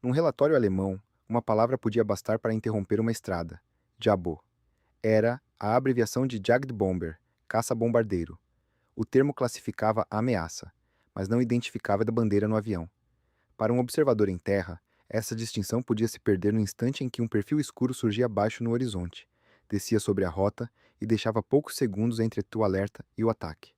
Num relatório alemão, uma palavra podia bastar para interromper uma estrada. Jabo. Era a abreviação de Jagdbomber, caça-bombardeiro. O termo classificava a ameaça, mas não identificava a bandeira no avião. Para um observador em terra, essa distinção podia se perder no instante em que um perfil escuro surgia abaixo no horizonte, descia sobre a rota e deixava poucos segundos entre o alerta e o ataque.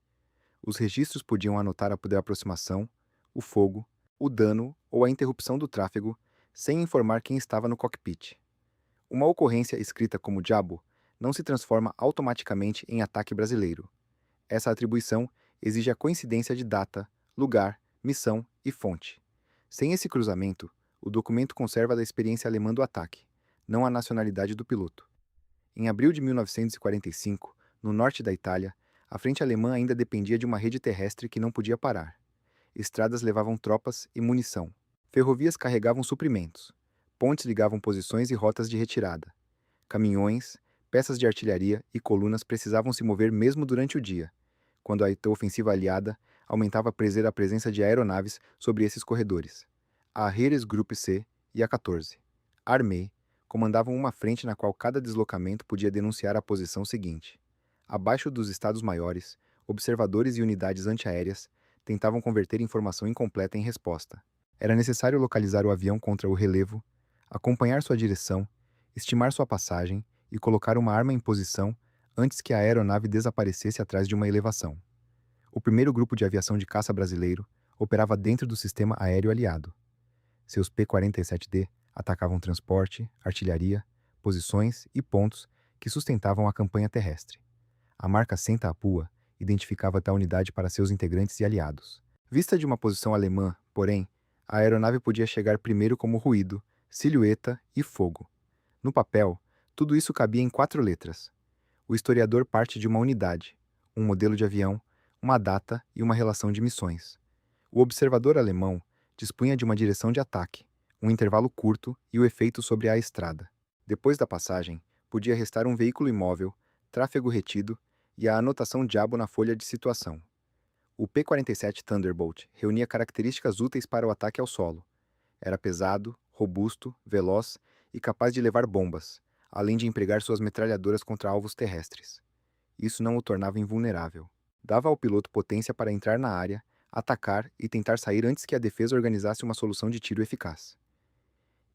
Os registros podiam anotar a aproximação, o fogo, o dano ou a interrupção do tráfego, sem informar quem estava no cockpit. Uma ocorrência escrita como Jabo não se transforma automaticamente em ataque brasileiro. Essa atribuição exige a coincidência de data, lugar, missão e fonte. Sem esse cruzamento, o documento conserva a experiência alemã do ataque, não a nacionalidade do piloto. Em abril de 1945, no norte da Itália, a frente alemã ainda dependia de uma rede terrestre que não podia parar. Estradas levavam tropas e munição. Ferrovias carregavam suprimentos. Pontes ligavam posições e rotas de retirada. Caminhões, peças de artilharia e colunas precisavam se mover mesmo durante o dia, quando a ofensiva aliada aumentava a presença de aeronaves sobre esses corredores. A Heeresgruppe C e a 14. Armee comandavam uma frente na qual cada deslocamento podia denunciar a posição seguinte. Abaixo dos estados maiores, observadores e unidades antiaéreas tentavam converter informação incompleta em resposta. Era necessário localizar o avião contra o relevo, acompanhar sua direção, estimar sua passagem e colocar uma arma em posição antes que a aeronave desaparecesse atrás de uma elevação. O primeiro grupo de aviação de caça brasileiro operava dentro do sistema aéreo aliado. Seus P-47D atacavam transporte, artilharia, posições e pontos que sustentavam a campanha terrestre. A marca Senta a Pua identificava tal unidade para seus integrantes e aliados. Vista de uma posição alemã, porém, a aeronave podia chegar primeiro como ruído, silhueta e fogo. No papel, tudo isso cabia em 4 letras. O historiador parte de uma unidade, um modelo de avião, uma data e uma relação de missões. O observador alemão dispunha de uma direção de ataque, um intervalo curto e o efeito sobre a estrada. Depois da passagem, podia restar um veículo imóvel, tráfego retido e a anotação diabo na folha de situação. O P-47 Thunderbolt reunia características úteis para o ataque ao solo. Era pesado, robusto, veloz e capaz de levar bombas, além de empregar suas metralhadoras contra alvos terrestres. Isso não o tornava invulnerável. Dava ao piloto potência para entrar na área, atacar e tentar sair antes que a defesa organizasse uma solução de tiro eficaz.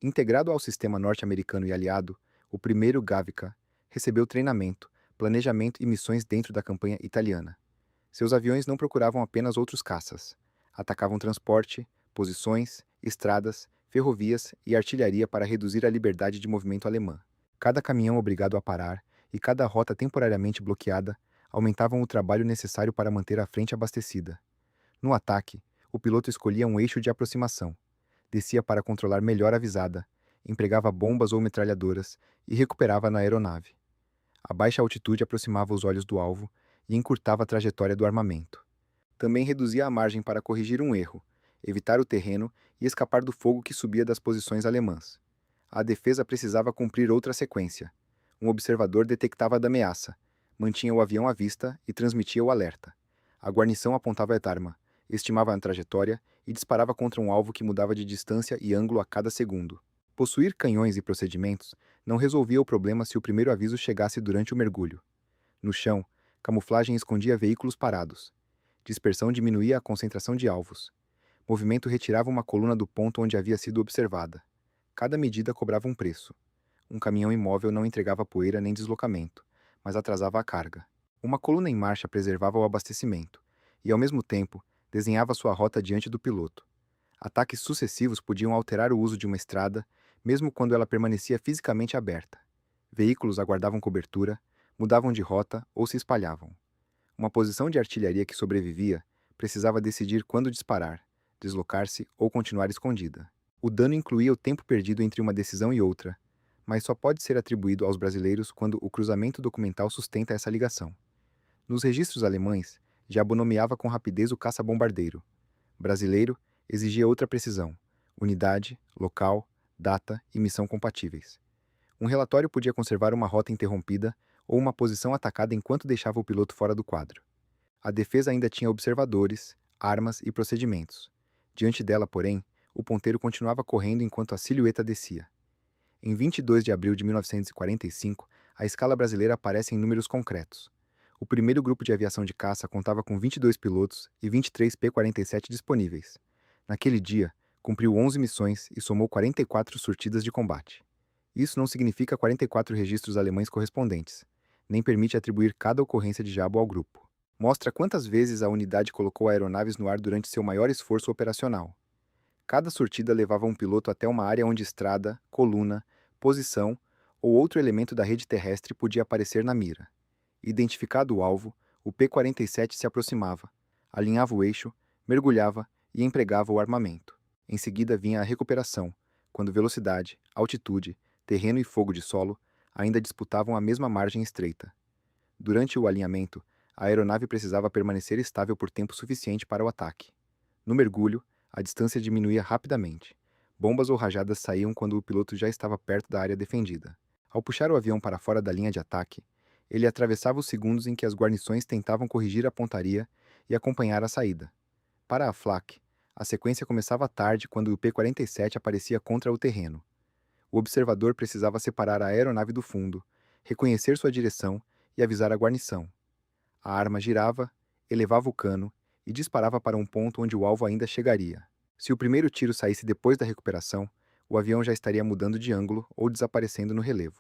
Integrado ao sistema norte-americano e aliado, o primeiro Gavica recebeu treinamento, planejamento e missões dentro da campanha italiana. Seus aviões não procuravam apenas outros caças. Atacavam transporte, posições, estradas, ferrovias e artilharia para reduzir a liberdade de movimento alemã. Cada caminhão obrigado a parar e cada rota temporariamente bloqueada aumentavam o trabalho necessário para manter a frente abastecida. No ataque, o piloto escolhia um eixo de aproximação, descia para controlar melhor a visada, empregava bombas ou metralhadoras e recuperava na aeronave. A baixa altitude aproximava os olhos do alvo e encurtava a trajetória do armamento. Também reduzia a margem para corrigir um erro, evitar o terreno e escapar do fogo que subia das posições alemãs. A defesa precisava cumprir outra sequência. Um observador detectava a ameaça, mantinha o avião à vista e transmitia o alerta. A guarnição apontava a arma, estimava a trajetória e disparava contra um alvo que mudava de distância e ângulo a cada segundo. Possuir canhões e procedimentos não resolvia o problema se o primeiro aviso chegasse durante o mergulho. No chão, camuflagem escondia veículos parados. Dispersão diminuía a concentração de alvos. Movimento retirava uma coluna do ponto onde havia sido observada. Cada medida cobrava um preço. Um caminhão imóvel não entregava poeira nem deslocamento, mas atrasava a carga. Uma coluna em marcha preservava o abastecimento, e ao mesmo tempo, desenhava sua rota diante do piloto. Ataques sucessivos podiam alterar o uso de uma estrada, mesmo quando ela permanecia fisicamente aberta. Veículos aguardavam cobertura, mudavam de rota ou se espalhavam. Uma posição de artilharia que sobrevivia precisava decidir quando disparar, deslocar-se ou continuar escondida. O dano incluía o tempo perdido entre uma decisão e outra, mas só pode ser atribuído aos brasileiros quando o cruzamento documental sustenta essa ligação. Nos registros alemães, Jabo nomeava com rapidez o caça-bombardeiro. Brasileiro exigia outra precisão: unidade, local, data e missão compatíveis. Um relatório podia conservar uma rota interrompida ou uma posição atacada enquanto deixava o piloto fora do quadro. A defesa ainda tinha observadores, armas e procedimentos. Diante dela, porém, O ponteiro continuava correndo enquanto a silhueta descia. Em 22 de abril de 1945, a escala brasileira aparece em números concretos. O primeiro grupo de aviação de caça contava com 22 pilotos e 23 P-47 disponíveis. Naquele dia, cumpriu 11 missões e somou 44 surtidas de combate. Isso não significa 44 registros alemães correspondentes, nem permite atribuir cada ocorrência de Jabo ao grupo. Mostra quantas vezes a unidade colocou aeronaves no ar durante seu maior esforço operacional. Cada surtida levava um piloto até uma área onde estrada, coluna, posição ou outro elemento da rede terrestre podia aparecer na mira. Identificado o alvo, o P-47 se aproximava, alinhava o eixo, mergulhava e empregava o armamento. Em seguida vinha a recuperação, quando velocidade, altitude, terreno e fogo de solo ainda disputavam a mesma margem estreita. Durante o alinhamento, a aeronave precisava permanecer estável por tempo suficiente para o ataque. No mergulho, a distância diminuía rapidamente. Bombas ou rajadas saíam quando o piloto já estava perto da área defendida. Ao puxar o avião para fora da linha de ataque, ele atravessava os segundos em que as guarnições tentavam corrigir a pontaria e acompanhar a saída. Para a Flak, a sequência começava tarde quando o P-47 aparecia contra o terreno. O observador precisava separar a aeronave do fundo, reconhecer sua direção e avisar a guarnição. A arma girava, elevava o cano e disparava para um ponto onde o alvo ainda chegaria. Se o primeiro tiro saísse depois da recuperação, o avião já estaria mudando de ângulo ou desaparecendo no relevo.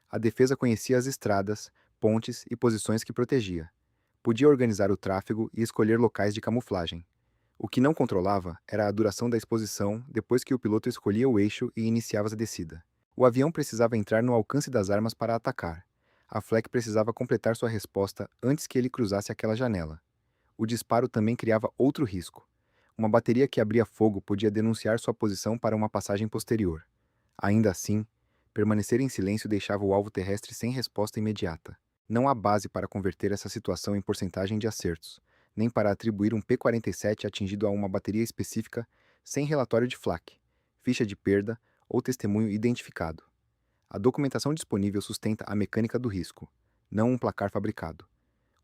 A defesa conhecia as estradas, pontes e posições que protegia. Podia organizar o tráfego e escolher locais de camuflagem. O que não controlava era a duração da exposição depois que o piloto escolhia o eixo e iniciava a descida. O avião precisava entrar no alcance das armas para atacar. A Flak precisava completar sua resposta antes que ele cruzasse aquela janela. O disparo também criava outro risco. Uma bateria que abria fogo podia denunciar sua posição para uma passagem posterior. Ainda assim, permanecer em silêncio deixava o alvo terrestre sem resposta imediata. Não há base para converter essa situação em porcentagem de acertos, nem para atribuir um P-47 atingido a uma bateria específica sem relatório de Flak, ficha de perda ou testemunho identificado. A documentação disponível sustenta a mecânica do risco, não um placar fabricado.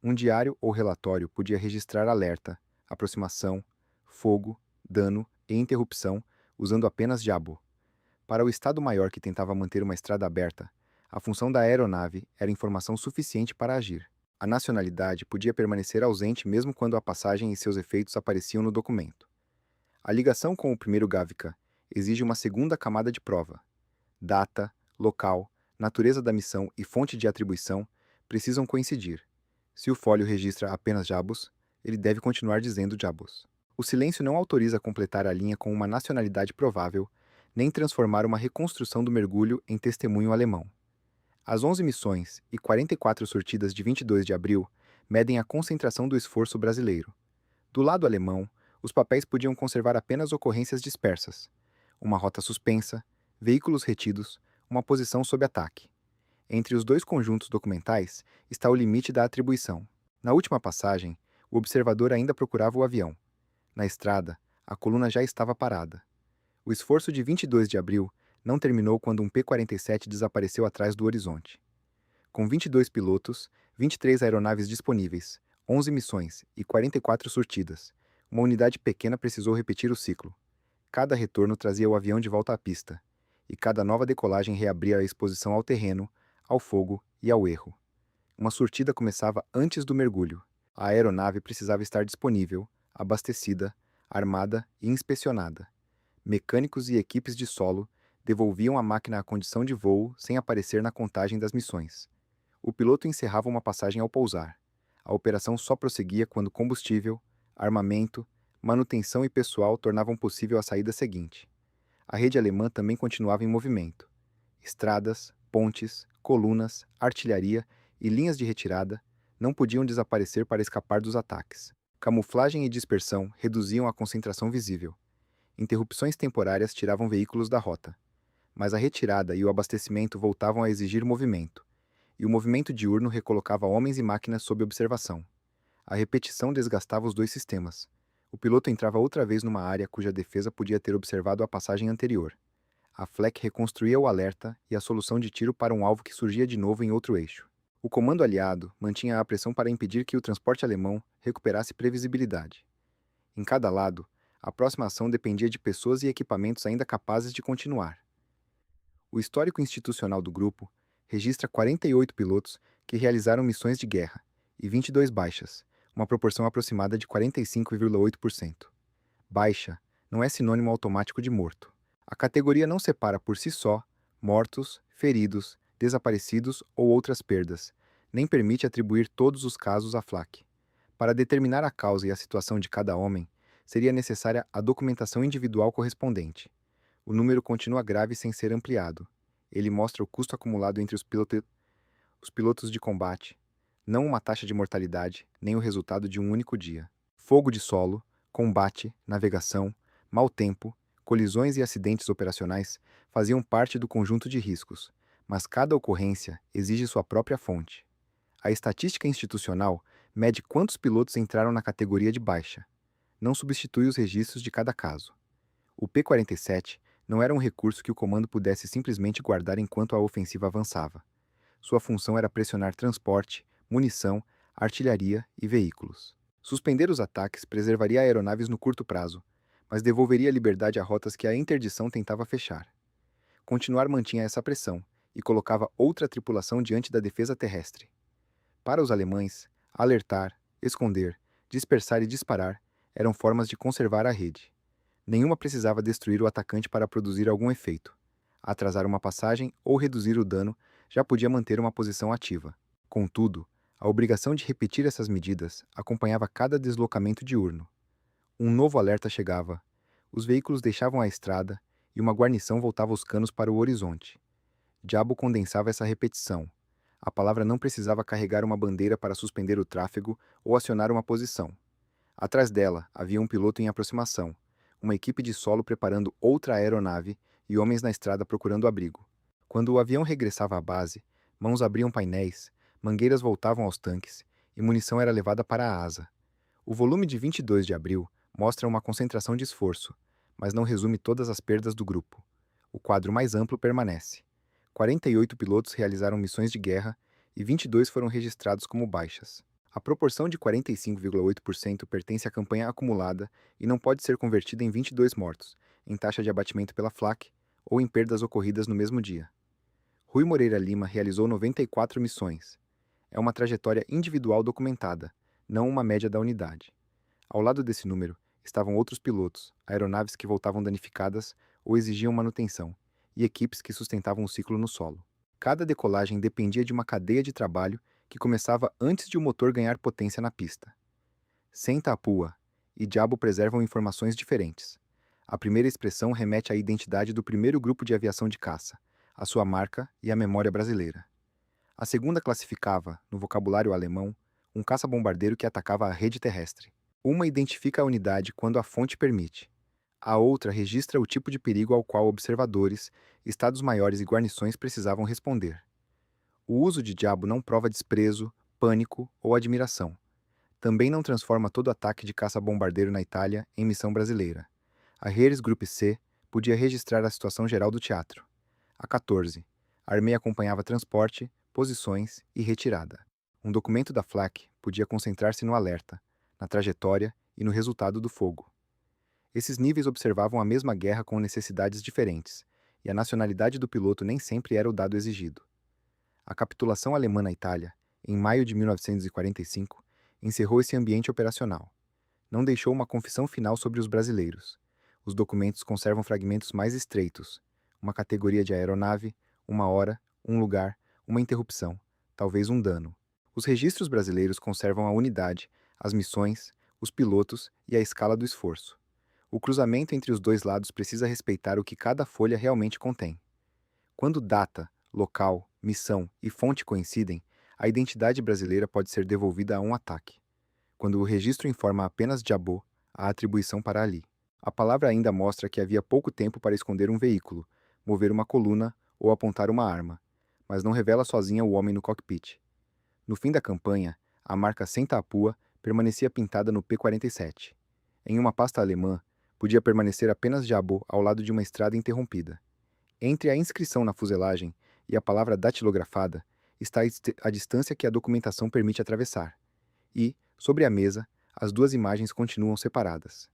Um diário ou relatório podia registrar alerta, aproximação, fogo, dano e interrupção usando apenas Jabo. Para o Estado-Maior que tentava manter uma estrada aberta, a função da aeronave era informação suficiente para agir. A nacionalidade podia permanecer ausente mesmo quando a passagem e seus efeitos apareciam no documento. A ligação com o primeiro Gavika exige uma segunda camada de prova. Data, local, natureza da missão e fonte de atribuição precisam coincidir. Se o fólio registra apenas Jabos, ele deve continuar dizendo Jabos. O silêncio não autoriza completar a linha com uma nacionalidade provável, nem transformar uma reconstrução do mergulho em testemunho alemão. As 11 missões e 44 sortidas de 22 de abril medem a concentração do esforço brasileiro. Do lado alemão, os papéis podiam conservar apenas ocorrências dispersas, uma rota suspensa, veículos retidos, uma posição sob ataque. Entre os dois conjuntos documentais está o limite da atribuição. Na última passagem, o observador ainda procurava o avião. Na estrada, a coluna já estava parada. O esforço de 22 de abril não terminou quando um P-47 desapareceu atrás do horizonte. Com 22 pilotos, 23 aeronaves disponíveis, 11 missões e 44 sortidas, uma unidade pequena precisou repetir o ciclo. Cada retorno trazia o avião de volta à pista, e cada nova decolagem reabria a exposição ao terreno, ao fogo e ao erro. Uma sortida começava antes do mergulho. A aeronave precisava estar disponível, abastecida, armada e inspecionada. Mecânicos e equipes de solo devolviam a máquina à condição de voo sem aparecer na contagem das missões. O piloto encerrava uma passagem ao pousar. A operação só prosseguia quando combustível, armamento, manutenção e pessoal tornavam possível a saída seguinte. A rede alemã também continuava em movimento. Estradas, pontes, colunas, artilharia e linhas de retirada não podiam desaparecer para escapar dos ataques. Camuflagem e dispersão reduziam a concentração visível. Interrupções temporárias tiravam veículos da rota. Mas a retirada e o abastecimento voltavam a exigir movimento, e o movimento diurno recolocava homens e máquinas sob observação. A repetição desgastava os dois sistemas. O piloto entrava outra vez numa área cuja defesa podia ter observado a passagem anterior. A Flak reconstruía o alerta e a solução de tiro para um alvo que surgia de novo em outro eixo. O comando aliado mantinha a pressão para impedir que o transporte alemão recuperasse previsibilidade. Em cada lado, A próxima ação dependia de pessoas e equipamentos ainda capazes de continuar. O histórico institucional do grupo registra 48 pilotos que realizaram missões de guerra e 22 baixas, uma proporção aproximada de 45,8%. Baixa não é sinônimo automático de morto. A categoria não separa por si só mortos, feridos, desaparecidos ou outras perdas, nem permite atribuir todos os casos à FLAC. Para determinar a causa e a situação de cada homem, seria necessária a documentação individual correspondente. O número continua grave sem ser ampliado. Ele mostra o custo acumulado entre os pilotos de combate, não uma taxa de mortalidade, nem o resultado de um único dia. Fogo de solo, combate, navegação, mau tempo, colisões e acidentes operacionais faziam parte do conjunto de riscos, mas cada ocorrência exige sua própria fonte. A estatística institucional mede quantos pilotos entraram na categoria de baixa. Não substitui os registros de cada caso. O P-47 não era um recurso que o comando pudesse simplesmente guardar enquanto a ofensiva avançava. Sua função era pressionar transporte, munição, artilharia e veículos. Suspender os ataques preservaria aeronaves no curto prazo, mas devolveria liberdade a rotas que a interdição tentava fechar. Continuar mantinha essa pressão e colocava outra tripulação diante da defesa terrestre. Para os alemães, alertar, esconder, dispersar e disparar eram formas de conservar a rede. Nenhuma precisava destruir o atacante para produzir algum efeito. Atrasar uma passagem ou reduzir o dano já podia manter uma posição ativa. Contudo, a obrigação de repetir essas medidas acompanhava cada deslocamento diurno. Um novo alerta chegava. Os veículos deixavam a estrada e uma guarnição voltava os canos para o horizonte. Diabo condensava essa repetição. A palavra não precisava carregar uma bandeira para suspender o tráfego ou acionar uma posição. Atrás dela havia um piloto em aproximação, uma equipe de solo preparando outra aeronave e homens na estrada procurando abrigo. Quando o avião regressava à base, mãos abriam painéis, mangueiras voltavam aos tanques e munição era levada para a asa. O volume de 22 de abril mostra uma concentração de esforço, mas não resume todas as perdas do grupo. O quadro mais amplo permanece. 48 pilotos realizaram missões de guerra e 22 foram registrados como baixas. A proporção de 45,8% pertence à campanha acumulada e não pode ser convertida em 22 mortos, em taxa de abatimento pela FLAC ou em perdas ocorridas no mesmo dia. Rui Moreira Lima realizou 94 missões. É uma trajetória individual documentada, não uma média da unidade. Ao lado desse número estavam outros pilotos, aeronaves que voltavam danificadas ou exigiam manutenção, e equipes que sustentavam o ciclo no solo. Cada decolagem dependia de uma cadeia de trabalho que começava antes de o motor ganhar potência na pista. Senta a pua e Diabo preservam informações diferentes. A primeira expressão remete à identidade do primeiro grupo de aviação de caça, a sua marca e a memória brasileira. A segunda classificava, no vocabulário alemão, um caça-bombardeiro que atacava a rede terrestre. Uma identifica a unidade quando a fonte permite. A outra registra o tipo de perigo ao qual observadores, estados-maiores e guarnições precisavam responder. O uso de Diabo não prova desprezo, pânico ou admiração. Também não transforma todo ataque de caça-bombardeiro na Itália em missão brasileira. A Heeresgruppe C podia registrar a situação geral do teatro. A 14. A Armeia acompanhava transporte, posições e retirada. Um documento da FLAC podia concentrar-se no alerta, na trajetória e no resultado do fogo. Esses níveis observavam a mesma guerra com necessidades diferentes, e a nacionalidade do piloto nem sempre era o dado exigido. A capitulação alemã na Itália, em maio de 1945, encerrou esse ambiente operacional. Não deixou uma confissão final sobre os brasileiros. Os documentos conservam fragmentos mais estreitos, uma categoria de aeronave, uma hora, um lugar, uma interrupção, talvez um dano. Os registros brasileiros conservam a unidade, as missões, os pilotos e a escala do esforço. O cruzamento entre os dois lados precisa respeitar o que cada folha realmente contém. Quando data, local, missão e fonte coincidem, a identidade brasileira pode ser devolvida a um ataque. Quando o registro informa apenas Diabo, a atribuição para ali. A palavra ainda mostra que havia pouco tempo para esconder um veículo, mover uma coluna ou apontar uma arma, mas não revela sozinha o homem no cockpit. No fim da campanha, a marca Senta a Pua permanecia pintada no P-47. Em uma pasta alemã, podia permanecer apenas Diabo ao lado de uma estrada interrompida. Entre a inscrição na fuselagem e a palavra datilografada está a distância que a documentação permite atravessar. E, sobre a mesa, as duas imagens continuam separadas.